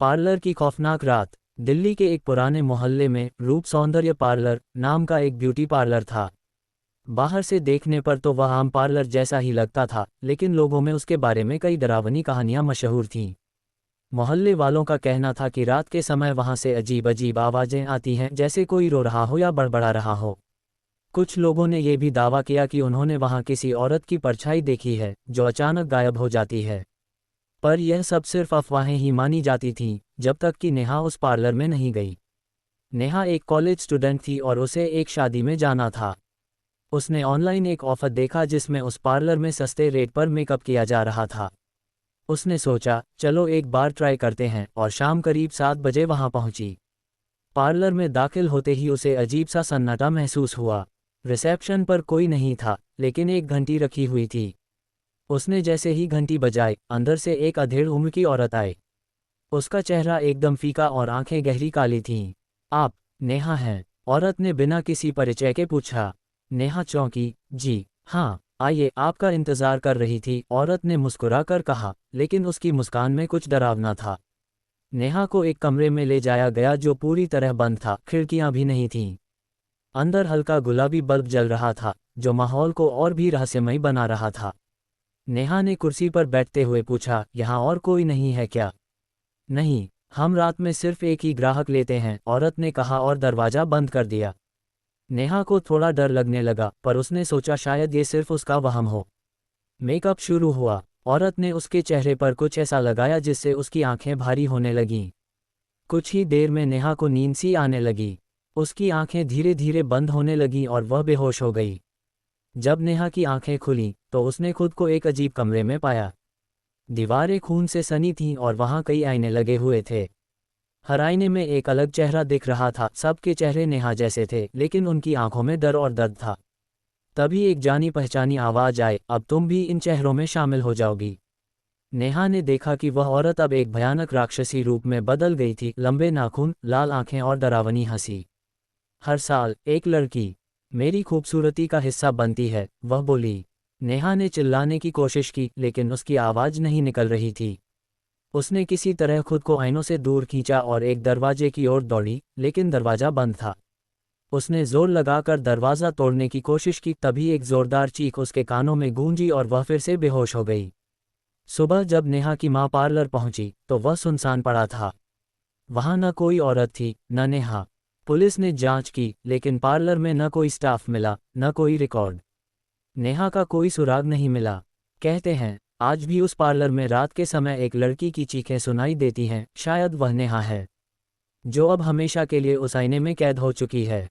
Parlour की खौफनाक रात। दिल्ली के एक पुराने मोहल्ले में रूप सौंदर्य पार्लर नाम का एक ब्यूटी पार्लर था। बाहर से देखने पर तो वह आम पार्लर जैसा ही लगता था, लेकिन लोगों में उसके बारे में कई डरावनी कहानियां मशहूर थीं। मोहल्ले वालों का कहना था कि रात के समय वहां से अजीब अजीब आवाज़ें आती हैं, जैसे कोई रो रहा हो या बड़बड़ा रहा हो। कुछ लोगों ने यह भी दावा किया कि उन्होंने वहां किसी औरत की परछाई देखी है जो अचानक गायब हो जाती है। पर यह सब सिर्फ अफवाहें ही मानी जाती थीं, जब तक कि नेहा उस पार्लर में नहीं गई। नेहा एक कॉलेज स्टूडेंट थी और उसे एक शादी में जाना था। उसने ऑनलाइन एक ऑफर देखा जिसमें उस पार्लर में सस्ते रेट पर मेकअप किया जा रहा था। उसने सोचा, चलो एक बार ट्राई करते हैं, और शाम करीब 7 बजे वहां पहुंची। पार्लर में दाखिल होते ही उसे अजीब सा सन्नाटा महसूस हुआ। रिसेप्शन पर कोई नहीं था, लेकिन एक घंटी रखी हुई थी। उसने जैसे ही घंटी बजाई, अंदर से एक अधेड़ उम्र की औरत आई। उसका चेहरा एकदम फीका और आंखें गहरी काली थीं। आप नेहा हैं? औरत ने बिना किसी परिचय के पूछा। नेहा चौंकी। जी हाँ, आइए, आपका इंतजार कर रही थी, औरत ने मुस्कुरा कर कहा, लेकिन उसकी मुस्कान में कुछ डरावना था। नेहा को एक कमरे में ले जाया गया जो पूरी तरह बंद था, खिड़कियां भी नहीं थीं। अंदर हल्का गुलाबी बल्ब जल रहा था, जो माहौल को और भी रहस्यमयी बना रहा था। नेहा ने कुर्सी पर बैठते हुए पूछा, यहाँ और कोई नहीं है क्या? नहीं, हम रात में सिर्फ एक ही ग्राहक लेते हैं, औरत ने कहा और दरवाज़ा बंद कर दिया। नेहा को थोड़ा डर लगने लगा, पर उसने सोचा शायद ये सिर्फ उसका वहम हो। मेकअप शुरू हुआ। औरत ने उसके चेहरे पर कुछ ऐसा लगाया जिससे उसकी आंखें भारी होने लगीं। कुछ ही देर में नेहा को नींद सी आने लगी। उसकी आंखें धीरे धीरे बंद होने लगीं और वह बेहोश हो गई। जब नेहा की आंखें खुलीं, तो उसने खुद को एक अजीब कमरे में पाया। दीवारें खून से सनी थीं और वहां कई आईने लगे हुए थे। हर आईने में एक अलग चेहरा दिख रहा था। सबके चेहरे नेहा जैसे थे, लेकिन उनकी आंखों में डर और दर्द था। तभी एक जानी पहचानी आवाज आई, अब तुम भी इन चेहरों में शामिल हो जाओगी। नेहा ने देखा कि वह औरत अब एक भयानक राक्षसी रूप में बदल गई थी। लंबे नाखून, लाल आंखें और डरावनी हंसी। हर साल एक लड़की मेरी खूबसूरती का हिस्सा बनती है, वह बोली। नेहा ने चिल्लाने की कोशिश की, लेकिन उसकी आवाज़ नहीं निकल रही थी। उसने किसी तरह खुद को आईनों से दूर खींचा और एक दरवाजे की ओर दौड़ी, लेकिन दरवाज़ा बंद था। उसने जोर लगाकर दरवाज़ा तोड़ने की कोशिश की, तभी एक जोरदार चीख उसके कानों में गूंजी और वह फिर से बेहोश हो गई। सुबह जब नेहा की मां पार्लर पहुंची, तो वह सुनसान पड़ा था। वहां न कोई औरत थी, न नेहा। पुलिस ने जांच की, लेकिन पार्लर में न कोई स्टाफ मिला, न कोई रिकॉर्ड। नेहा का कोई सुराग नहीं मिला। कहते हैं, आज भी उस पार्लर में रात के समय एक लड़की की चीखें सुनाई देती हैं। शायद वह नेहा है, जो अब हमेशा के लिए उस आईने में कैद हो चुकी है।